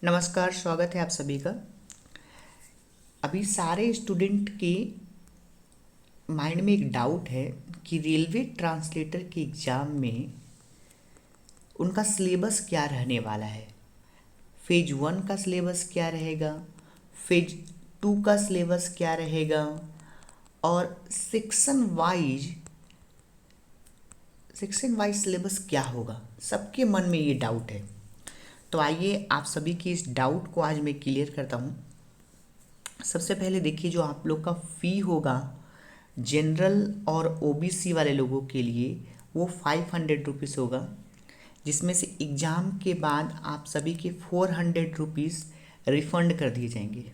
नमस्कार, स्वागत है आप सभी का। अभी सारे स्टूडेंट के माइंड में एक डाउट है कि रेलवे ट्रांसलेटर के एग्ज़ाम में उनका सिलेबस क्या रहने वाला है। फेज 1 का सिलेबस क्या रहेगा, फेज 2 का सिलेबस क्या रहेगा और सेक्शन वाइज सिलेबस क्या होगा। सबके मन में ये डाउट है। तो आइए आप सभी की इस डाउट को आज मैं क्लियर करता हूँ। सबसे पहले देखिए, जो आप लोग का फ़ी होगा जनरल और ओबीसी वाले लोगों के लिए वो 500 रुपीज़ होगा, जिसमें से एग्ज़ाम के बाद आप सभी के 400 रुपीज़ रिफ़ंड कर दिए जाएंगे।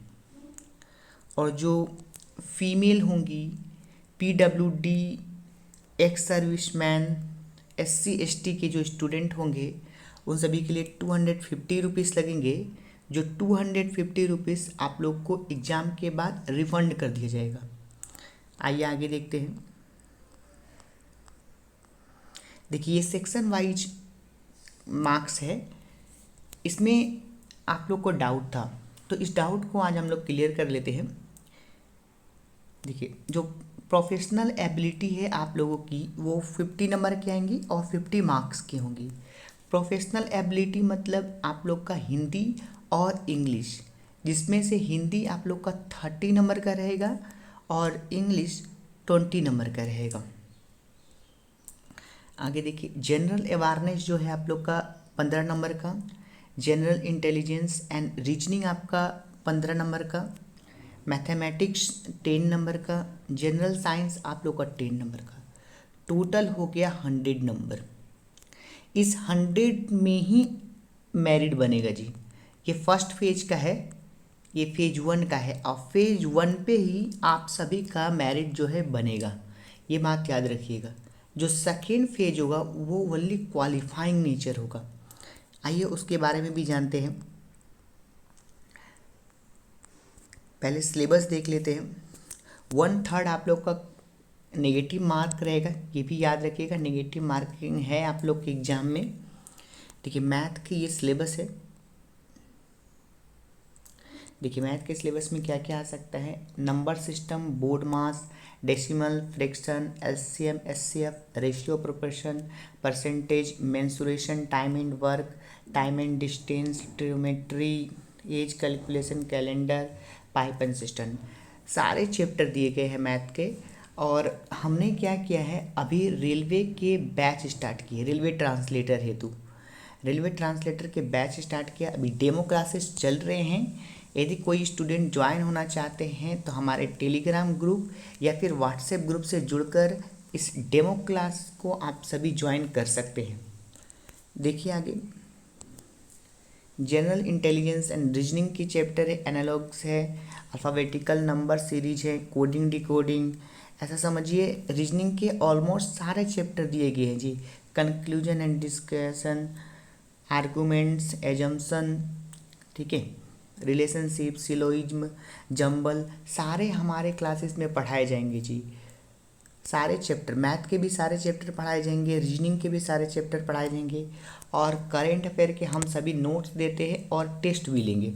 और जो फीमेल होंगी, PWD, ex serviceman, SC ST के जो स्टूडेंट होंगे उन सभी के लिए 250 रुपीज़ लगेंगे। जो 250 रुपीज़ आप लोग को एग्ज़ाम के बाद रिफ़ंड कर दिया जाएगा। आइए आगे देखते हैं। देखिए, ये सेक्शन वाइज मार्क्स है। इसमें आप लोग को डाउट था, तो इस डाउट को आज हम लोग क्लियर कर लेते हैं। देखिए, जो प्रोफेशनल एबिलिटी है आप लोगों की वो 50 नंबर की आएंगी और 50 मार्क्स की होंगी। प्रोफेशनल एबिलिटी मतलब आप लोग का हिंदी और इंग्लिश, जिसमें से हिंदी आप लोग का 30 नंबर का रहेगा और इंग्लिश 20 नंबर का रहेगा। आगे देखिए, जनरल अवेयरनेस जो है आप लोग का 15 नंबर का, जनरल इंटेलिजेंस एंड रीजनिंग आपका 15 नंबर का, मैथमेटिक्स 10 नंबर का, जनरल साइंस आप लोग का 10 नंबर का। टोटल हो गया 100 नंबर। इस 100 में ही मेरिट बनेगा जी। ये फर्स्ट फेज का है, ये फेज 1 का है और फेज 1 पे ही आप सभी का मेरिट जो है बनेगा। ये बात याद रखिएगा। जो सेकेंड फेज होगा वो ओनली क्वालिफाइंग नेचर होगा। आइए उसके बारे में भी जानते हैं। पहले सिलेबस देख लेते हैं। 1/3 आप लोग का नेगेटिव मार्क रहेगा, ये भी याद रखिएगा। नेगेटिव मार्किंग है आप लोग के एग्ज़ाम में। देखिए, मैथ की ये सिलेबस है। देखिए, मैथ के सिलेबस में क्या क्या आ सकता है। Number system, board mass, decimal, fraction, LCM, HCF, ratio, proportion, percentage, mensuration, time and work, time and distance, trigonometry, as calculation, calendar, pipe and system. सारे चैप्टर दिए गए हैं मैथ के। और हमने क्या किया है, अभी रेलवे के बैच स्टार्ट किए रेलवे ट्रांसलेटर हेतु। रेलवे ट्रांसलेटर के बैच स्टार्ट किया, अभी डेमो क्लासेस चल रहे हैं। यदि कोई स्टूडेंट ज्वाइन होना चाहते हैं तो हमारे टेलीग्राम ग्रुप या फिर व्हाट्सएप ग्रुप से जुड़कर इस डेमो क्लास को आप सभी ज्वाइन कर सकते हैं। देखिए आगे, जनरल इंटेलिजेंस एंड रीजनिंग की चैप्टर है, एनालॉग्स है, अल्फ़ाबेटिकल नंबर सीरीज है, कोडिंग डिकोडिंग। ऐसा समझिए रीजनिंग के ऑलमोस्ट सारे चैप्टर दिए गए हैं जी। Conclusion and discussion, arguments, assumption, ठीक है, रिलेशनशिप, सिलोइज्म, जंबल, सारे हमारे क्लासेस में पढ़ाए जाएंगे जी। सारे चैप्टर, मैथ के भी सारे चैप्टर पढ़ाए जाएंगे, रीजनिंग के भी सारे चैप्टर पढ़ाए जाएंगे और करेंट अफेयर के हम सभी नोट्स देते हैं और टेस्ट भी लेंगे।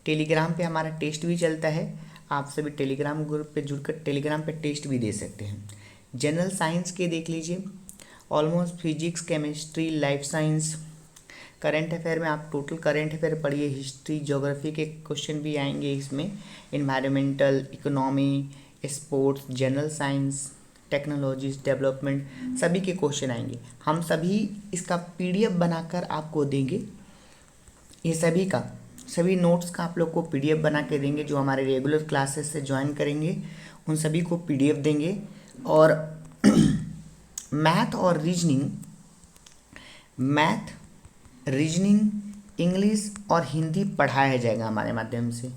टेलीग्राम पे हमारा टेस्ट भी चलता है, आप सभी टेलीग्राम ग्रुप पे जुड़कर टेलीग्राम पे टेस्ट भी दे सकते हैं। जनरल साइंस के देख लीजिए, almost physics, chemistry, life science. Current affair में आप टोटल करंट अफेयर पढ़िए, हिस्ट्री, ज्योग्राफी के क्वेश्चन भी आएंगे इसमें, environmental, economy, sports, general science, technologies, development, सभी के क्वेश्चन आएंगे। हम सभी इसका पीडीएफ बनाकर आपको देंगे। ये सभी नोट्स का आप लोग को पीडीएफ बना के देंगे। जो हमारे रेगुलर क्लासेस से ज्वाइन करेंगे उन सभी को पीडीएफ देंगे। और मैथ और रीजनिंग, इंग्लिश और हिंदी पढ़ाया जाएगा हमारे माध्यम से।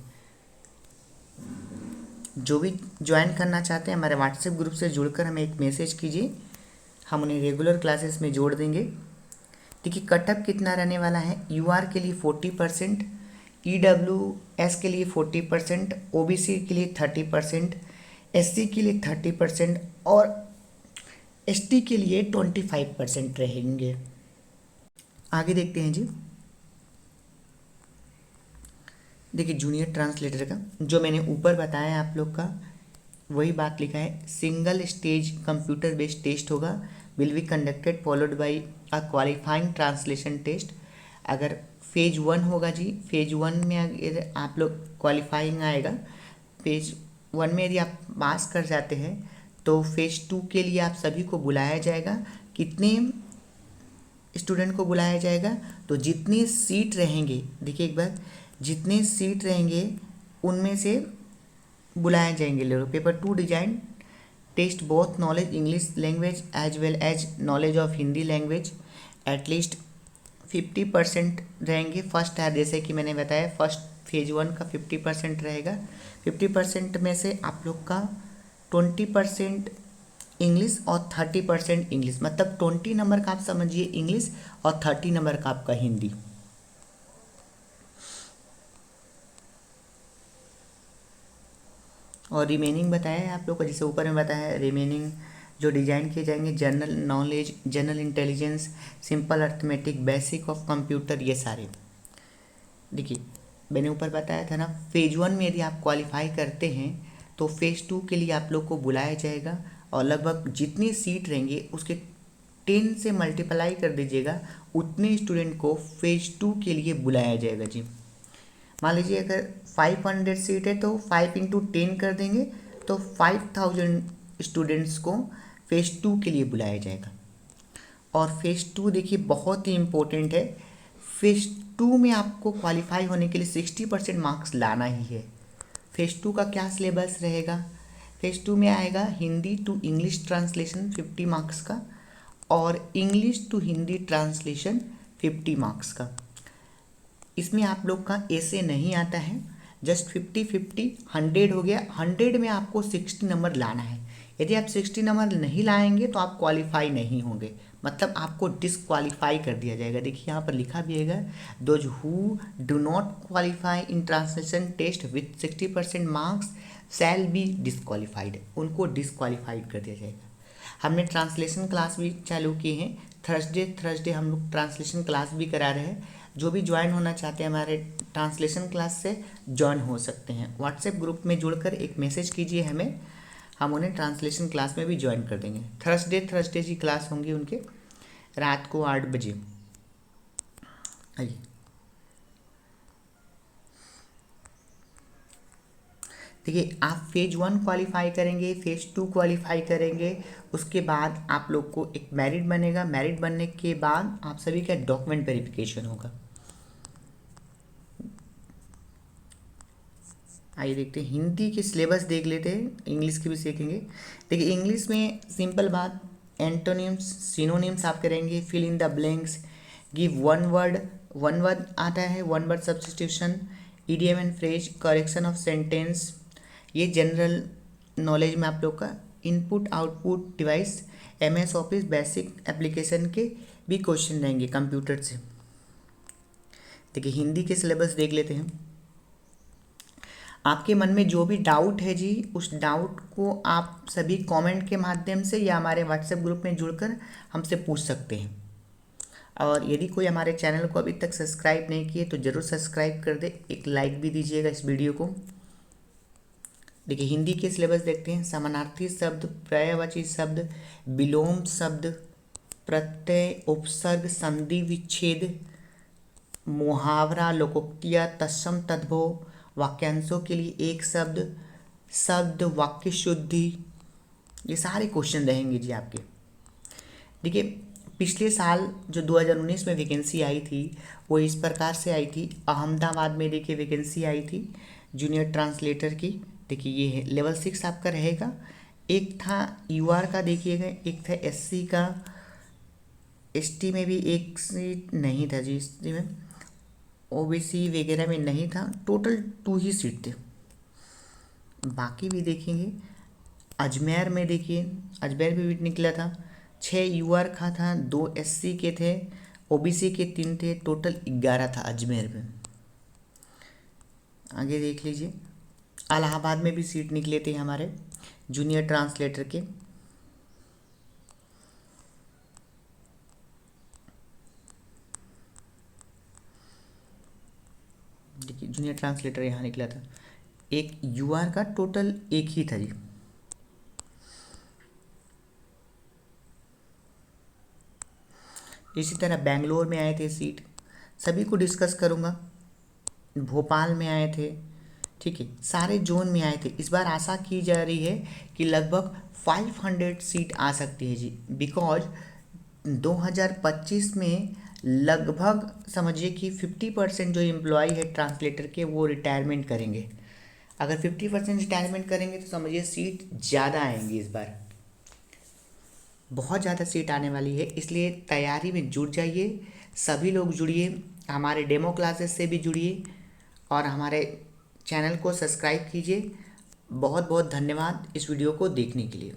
जो भी ज्वाइन करना चाहते हैं हमारे व्हाट्सएप ग्रुप से जुड़कर हमें एक मैसेज कीजिए, हम उन्हें रेगुलर क्लासेस में जोड़ देंगे। देखिए, कटअप कितना रहने वाला है। यूआर के लिए 40%, ईडब्ल्यूएस के लिए 40%, ओबीसी के लिए 30%, एससी के लिए 30% और एसटी के लिए 25% रहेंगे। आगे देखते हैं जी। देखिए जूनियर ट्रांसलेटर का जो मैंने ऊपर बताया आप लोग का वही बात लिखा है। Single stage computer based test होगा, will be conducted followed by a qualifying translation test. अगर फेज 1 होगा जी, फेज 1 में अगर आप लोग क्वालिफाइंग आएगा, फेज 1 में यदि आप पास कर जाते हैं तो फेज 2 के लिए आप सभी को बुलाया जाएगा। कितने स्टूडेंट को बुलाया जाएगा? तो जितने सीट रहेंगे, देखिए एक बार, जितने सीट रहेंगे उनमें से बुलाए जाएंगे लोग। Paper 2 design test both knowledge English language as well as knowledge of Hindi language. At least 50% रहेंगे। फर्स्ट है, जैसे कि मैंने बताया, फर्स्ट फेज 1 का 50% रहेगा। 50% में से आप लोग का 20% इंग्लिश और 30% इंग्लिश, मतलब 20 नंबर का आप समझिए इंग्लिश और 30 नंबर का आपका हिंदी। और रिमेनिंग बताया है आप लोग को, जैसे ऊपर में बताया है, रिमेनिंग जो डिजाइन किए जाएंगे, general knowledge, general intelligence, simple arithmetic, basic of computer, ये सारे। देखिए मैंने ऊपर बताया था ना, फेज 1 में यदि आप क्वालिफाई करते हैं तो फेज 2 के लिए आप लोग को बुलाया जाएगा, और लगभग जितनी सीट रहेंगे उसके 10 से मल्टीप्लाई कर दीजिएगा, उतने स्टूडेंट को फेज 2 के लिए बुलाया जाएगा जी। मान लीजिए अगर 500 सीट है तो 5 × 10 कर देंगे, तो 5000 स्टूडेंट्स को फेज 2 के लिए बुलाया जाएगा। और फेज 2 देखिए बहुत ही इम्पोर्टेंट है। फेज 2 में आपको क्वालिफाई होने के लिए 60% मार्क्स लाना ही है। फेज 2 का क्या सिलेबस रहेगा? फेज 2 में आएगा Hindi to English translation 50 marks का, और English to Hindi translation 50 marks का। इसमें आप लोग का ऐसे नहीं आता है, जस्ट 50-50 100 हो गया। 100 में आपको 60 नंबर लाना है। यदि आप 60 नंबर नहीं लाएंगे तो आप क्वालिफाई नहीं होंगे, मतलब आपको डिसक्वालीफाई कर दिया जाएगा। देखिए यहाँ पर लिखा भी है, those who do not qualify in translation test with 60% marks shall be disqualified, उनको डिसक्वालीफाइड कर दिया जाएगा। हमने ट्रांसलेशन क्लास भी चालू की है, थर्सडे हम लोग ट्रांसलेशन क्लास भी करा रहे हैं। जो भी ज्वाइन होना चाहते हैं हमारे ट्रांसलेशन क्लास से ज्वाइन हो सकते हैं। व्हाट्सएप ग्रुप में जुड़कर एक मैसेज कीजिए हमें, हम उन्हें ट्रांसलेशन क्लास में भी ज्वाइन कर देंगे। थर्सडे की क्लास होंगी उनके रात को 8 बजे। आइए देखिए, आप फेज 1 क्वालिफाई करेंगे, फेज 2 क्वालिफाई करेंगे, उसके बाद आप लोग को एक मेरिट बनेगा। मेरिट बनने के बाद आप सभी का डॉक्यूमेंट वेरिफिकेशन होगा। आइए देखते हैं, हिंदी के सिलेबस देख लेते हैं, इंग्लिश की भी सीखेंगे। देखिए इंग्लिश में सिंपल बात, एंटोनिम्स सिनोनिम्स आप करेंगे, fill in the blanks, give one word आता है, one word substitution, idiom and phrase, correction of sentence. ये जनरल नॉलेज में आप लोग का input output device, MS office basic application के भी क्वेश्चन रहेंगे कंप्यूटर से। देखिए हिंदी के सिलेबस देख लेते हैं। आपके मन में जो भी डाउट है जी, उस डाउट को आप सभी कमेंट के माध्यम से या हमारे व्हाट्सएप ग्रुप में जुड़कर हमसे पूछ सकते हैं। और यदि कोई हमारे चैनल को अभी तक सब्सक्राइब नहीं किए तो ज़रूर सब्सक्राइब कर दे, एक लाइक भी दीजिएगा इस वीडियो को। देखिए हिंदी के सिलेबस देखते हैं। समानार्थी शब्द, पर्यायवाची शब्द, विलोम शब्द, प्रत्यय, उपसर्ग, संधि विच्छेद, मुहावरा, लोकोक्तियाँ, तत्सम तद्भव, वाक्यांशों के लिए एक शब्द, शब्द, वाक्य शुद्धि, ये सारे क्वेश्चन रहेंगे जी आपके। देखिए पिछले साल जो 2019 में वैकेंसी आई थी वो इस प्रकार से आई थी। अहमदाबाद में देखिए वैकेंसी आई थी जूनियर ट्रांसलेटर की। देखिए ये है लेवल 6 आपका रहेगा। एक था UR का देखिएगा, एक था SC का, ST में भी एक सीट नहीं था जी, ST में OBC वगैरह में नहीं था, टोटल 2 ही सीट थे। बाकी भी देखेंगे, अजमेर में देखिए, अजमेर में भी निकला था, 6 UR का था, 2 SC के थे, OBC के 3 थे, टोटल 11 था अजमेर में। आगे देख लीजिए, इलाहाबाद में भी सीट निकले थे हमारे जूनियर ट्रांसलेटर के। देखिए जूनियर ट्रांसलेटर यहाँ निकला था। एक यूआर का टोटल एक ही था जी। इसी तरह बेंगलोर में आए थे सीट, सभी को डिस्कस करूँगा। भोपाल में आए थे, ठीक है, सारे जोन में आए थे। इस बार आशा की जा रही है कि लगभग 500 सीट आ सकती है जी, बिकॉज 2025 में लगभग समझिए कि 50% जो एम्प्लॉय है ट्रांसलेटर के वो रिटायरमेंट करेंगे। अगर 50% रिटायरमेंट करेंगे तो समझिए सीट ज़्यादा आएंगी। इस बार बहुत ज़्यादा सीट आने वाली है, इसलिए तैयारी में जुट जाइए। सभी लोग जुड़िए, हमारे डेमो क्लासेस से भी जुड़िए और हमारे चैनल को सब्सक्राइब कीजिए। बहुत बहुत धन्यवाद इस वीडियो को देखने के लिए।